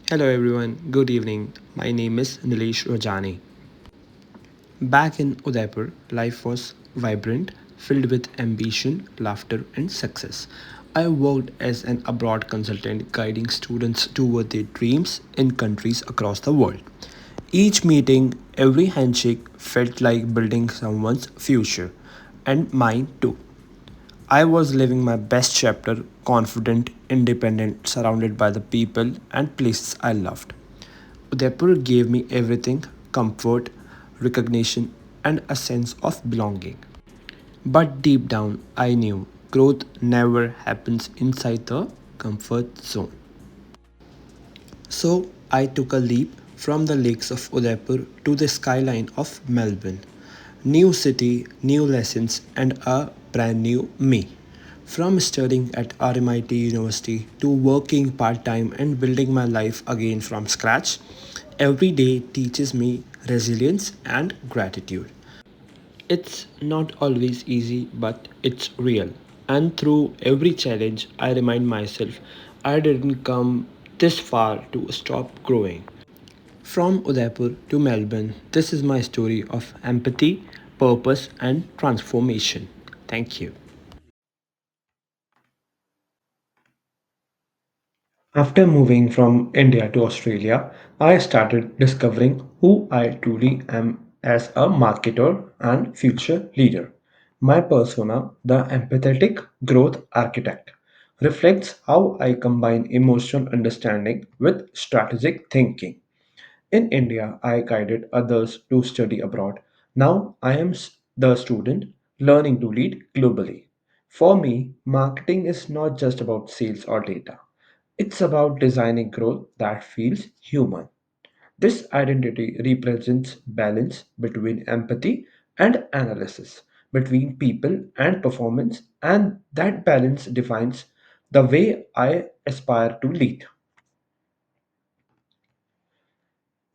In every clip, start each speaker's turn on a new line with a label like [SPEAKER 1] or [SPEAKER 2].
[SPEAKER 1] Hello everyone, good evening. My name is Nilesh Rajani. Back in Udaipur, life was vibrant, filled with ambition, laughter, and success. I worked as an abroad consultant guiding students toward their dreams in countries across the world. Each meeting, every handshake felt like building someone's future, and mine too. I was living my best chapter, confident, independent, surrounded by the people and places I loved. Udaipur gave me everything comfort, recognition, and a sense of belonging. But deep down, I knew growth never happens inside the comfort zone. So I took a leap from the lakes of Udaipur to the skyline of Melbourne. New city, new lessons, and a brand new me. From studying at RMIT University to working part time and building my life again from scratch, every day teaches me resilience and gratitude. It's not always easy, but it's real. And through every challenge, I remind myself I didn't come this far to stop growing. From Udaipur to Melbourne, this is my story of empathy, purpose, and transformation. Thank you. After moving from India to Australia, I started discovering who I truly am as a marketer and future leader. My persona, the empathetic growth architect, reflects how I combine emotional understanding with strategic thinking. In India, I guided others to study abroad. Now I am the student learning to lead globally. For me, marketing is not just about sales or data. It's about designing growth that feels human. This identity represents balance between empathy and analysis, between people and performance, and that balance defines the way I aspire to lead.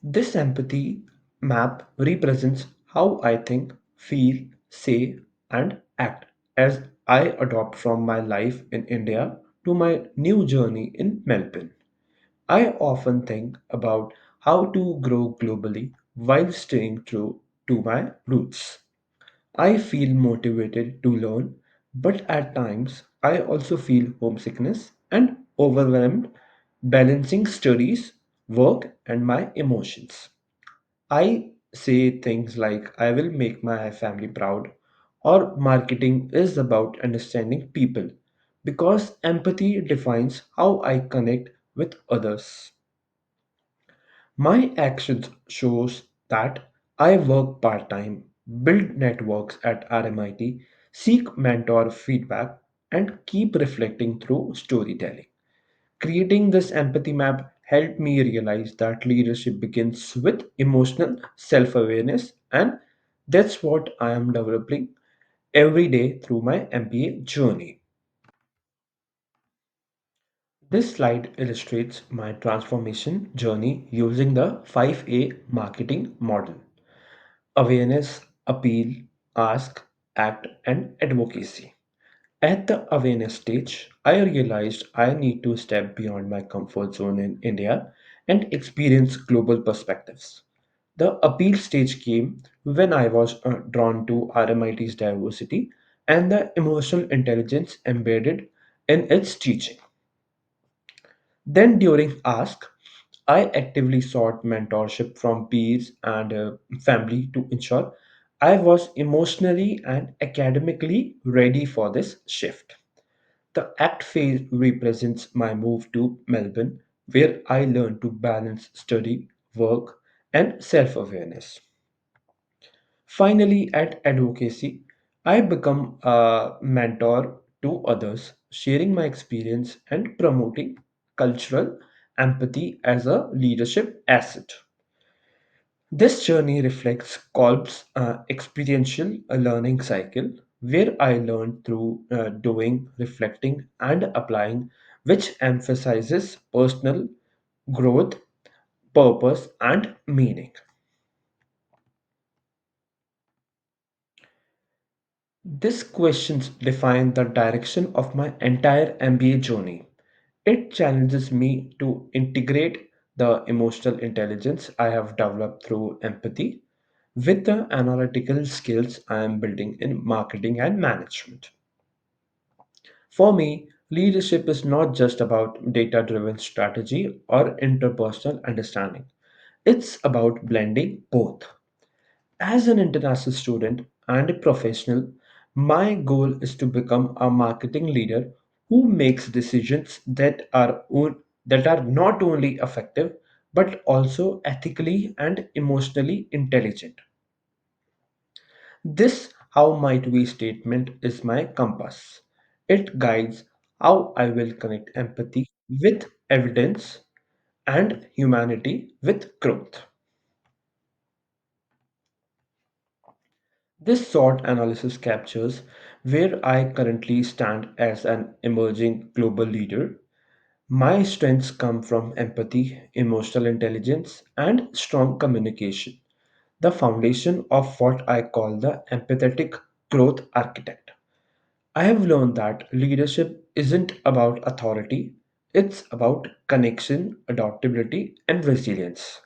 [SPEAKER 1] This empathy map represents how I think, feel, say, and act as I adopt from my life in India to my new journey in Melbourne. I often think about how to grow globally while staying true to my roots. I feel motivated to learn, but at times I also feel homesickness and overwhelmed balancing studies, work, and my emotions. I say things like, I will make my family proud, or marketing is about understanding people, because empathy defines how I connect with others. My actions shows that I work part-time, build networks at RMIT, seek mentor feedback, and keep reflecting through storytelling. Creating this empathy map helped me realize that leadership begins with emotional self awareness, and that's what I am developing every day through my MBA journey. This slide illustrates my transformation journey using the 5A marketing model: awareness, appeal, ask, act, and advocacy. At the awareness stage, I realized I need to step beyond my comfort zone in India and experience global perspectives. The appeal stage came when I was drawn to RMIT's diversity and the emotional intelligence embedded in its teaching. Then, during Ask, I actively sought mentorship from peers and family to ensure I was emotionally and academically ready for this shift. The act phase represents my move to Melbourne, where I learned to balance study, work, and self awareness. Finally, at advocacy, I become a mentor to others, sharing my experience and promoting cultural empathy as a leadership asset. This journey reflects Kolb's experiential learning cycle, where I learned through doing, reflecting, and applying, which emphasizes personal growth, purpose, and meaning. These questions define the direction of my entire MBA journey. It challenges me to integrate the emotional intelligence I have developed through empathy with the analytical skills I am building in marketing and management. For me, leadership is not just about data driven strategy or interpersonal understanding, it's about blending both. As an international student and a professional, my goal is to become a marketing leader who makes decisions that are not only effective but also ethically and emotionally intelligent. This how might we statement is my compass. It guides how I will connect empathy with evidence and humanity with growth. This SWOT analysis captures where I currently stand as an emerging global leader. My strengths come from empathy, emotional intelligence, and strong communication, the foundation of what I call the empathetic growth architect. I have learned that leadership isn't about authority, it's about connection, adaptability, and resilience.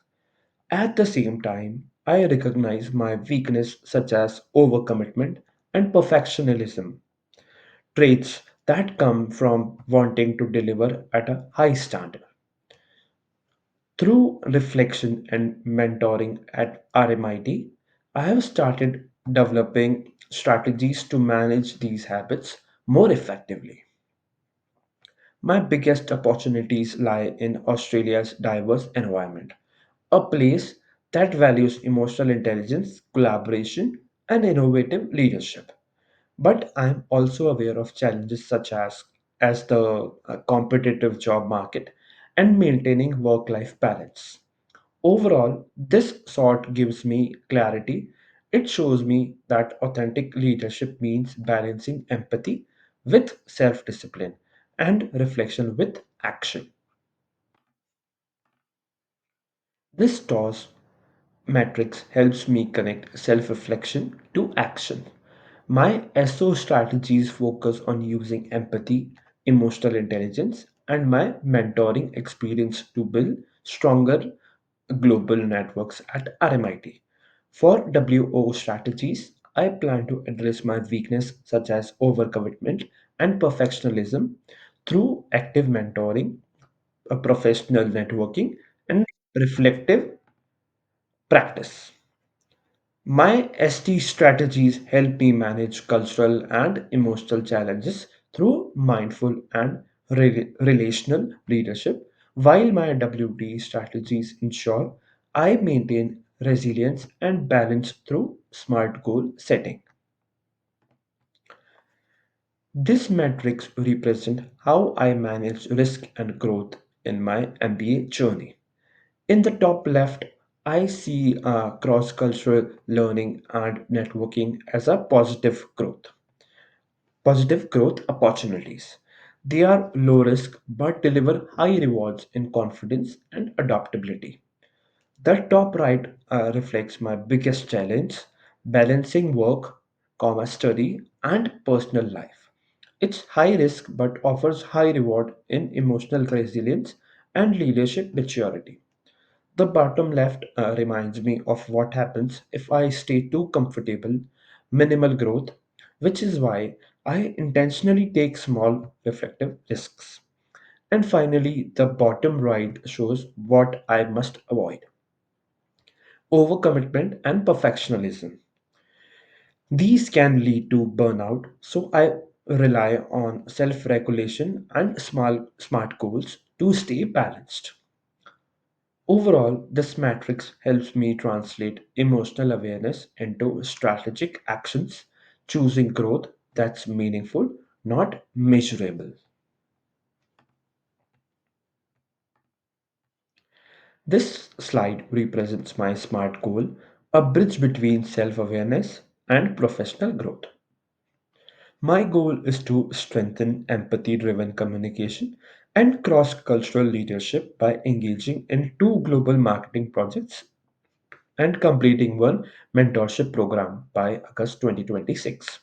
[SPEAKER 1] At the same time, I recognize my weakness such as overcommitment and perfectionism, traits that come from wanting to deliver at a high standard. Through reflection and mentoring at RMIT, I have started developing strategies to manage these habits more effectively. My biggest opportunities lie in Australia's diverse environment, a place that values emotional intelligence, collaboration, and innovative leadership. But I'm also aware of challenges such as the competitive job market and maintaining work-life balance. Overall, this sort gives me clarity. It shows me that authentic leadership means balancing empathy with self discipline and reflection with action. This TOS matrix helps me connect self reflection to action. My SO strategies focus on using empathy, emotional intelligence, and my mentoring experience to build stronger global networks at RMIT. For WO strategies, I plan to address my weakness such as overcommitment and perfectionism through active mentoring, a professional networking, and reflective practice. My ST strategies help me manage cultural and emotional challenges through mindful and relational leadership, while my WT strategies ensure I maintain resilience and balance through smart goal setting. This matrix represents how I manage risk and growth in my MBA journey. In the top left, I see cross cultural learning and networking as a positive growth opportunities. They are low risk but deliver high rewards in confidence and adaptability. The top right reflects my biggest challenge balancing work, study, and personal life. It's high risk but offers high reward in emotional resilience and leadership maturity. The bottom left reminds me of what happens if I stay too comfortable, minimal growth, which is why I intentionally take small reflective risks. And finally, the bottom right shows what I must avoid overcommitment and perfectionism. These can lead to burnout, so I rely on self regulation and smart goals to stay balanced. Overall, this matrix helps me translate emotional awareness into strategic actions, choosing growth that's meaningful, not measurable. This slide represents my SMART goal, a bridge between self awareness and professional growth. My goal is to strengthen empathy driven communication and cross cultural leadership by engaging in two global marketing projects and completing one mentorship program by August 2026.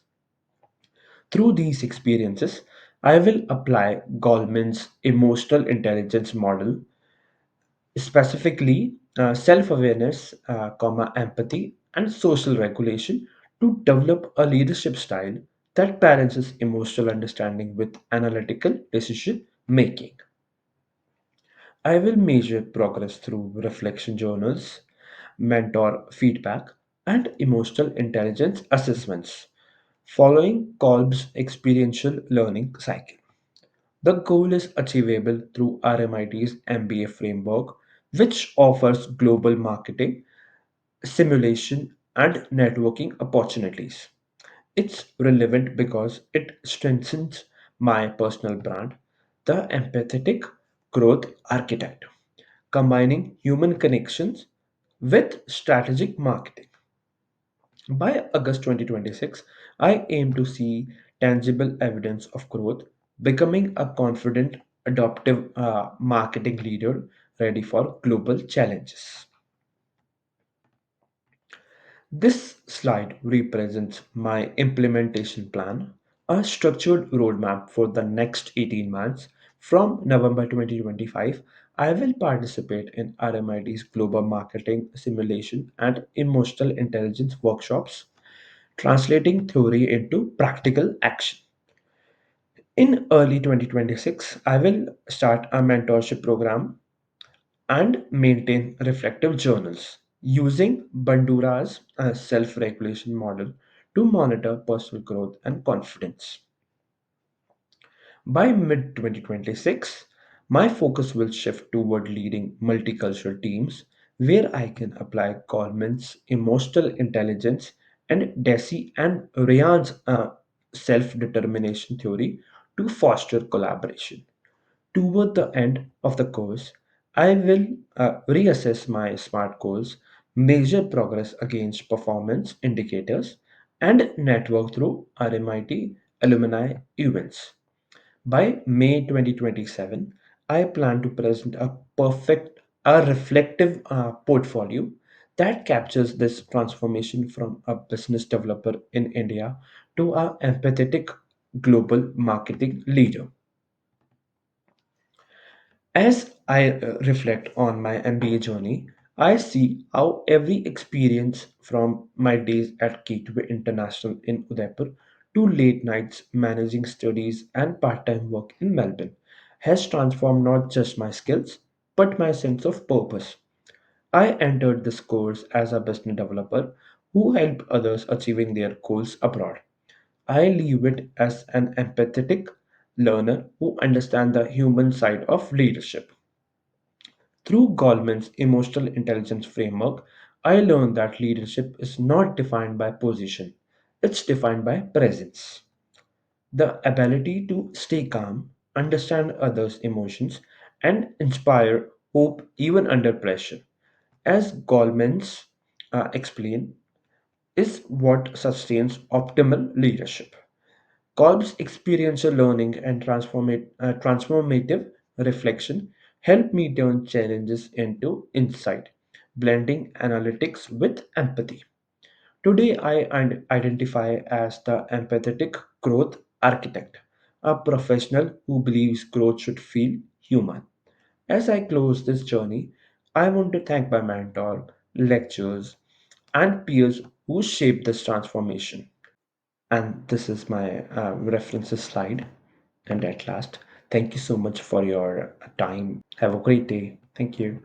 [SPEAKER 1] Through these experiences, I will apply Goldman's emotional intelligence model specifically self-awareness, empathy, and social regulation to develop a leadership style that balances emotional understanding with analytical decision making. I will measure progress through reflection journals, mentor feedback, and emotional intelligence assessments, following Kolb's experiential learning cycle. The goal is achievable through RMIT's MBA framework, which offers global marketing, simulation, and networking opportunities. It's relevant because it strengthens my personal brand, the empathetic growth architect, combining human connections with strategic marketing. By August 2026, I aim to see tangible evidence of growth, becoming a confident, adaptive marketing leader ready for global challenges. This slide represents my implementation plan, a structured roadmap for the next 18 months. From November 2025, I will participate in RMIT's global marketing simulation and emotional intelligence workshops, translating theory into practical action. In early 2026, I will start a mentorship program and maintain reflective journals using Bandura's self regulation model to monitor personal growth and confidence. By mid 2026, my focus will shift toward leading multicultural teams where I can apply Goleman's emotional intelligence and Deci and Ryan's self determination theory to foster collaboration. Toward the end of the course, I will reassess my SMART goals, measure progress against performance indicators, and network through RMIT alumni events. By May 2027, I plan to present a reflective portfolio that captures this transformation from a business developer in India to a empathetic global marketing leader. As I reflect on my MBA journey, I see how every experience from my days at Gateway International in Udaipur to late nights managing studies and part time work in Melbourne has transformed not just my skills but my sense of purpose. I entered this course as a business developer who helped others achieving their goals abroad. I leave it as an empathetic learner who understands the human side of leadership. Through Goldman's emotional intelligence framework, I learned that leadership is not defined by position, it's defined by presence. The ability to stay calm, understand others' emotions, and inspire hope even under pressure. As Goldman's explain, is what sustains optimal leadership. Kolb's experiential learning and transformative reflection help me turn challenges into insight, blending analytics with empathy. Today, identify as the empathetic growth architect, a professional who believes growth should feel human. As I close this journey, I want to thank my mentor, lecturers, and peers who shaped this transformation. And this is my references slide. And at last, thank you so much for your time. Have a great day. Thank you.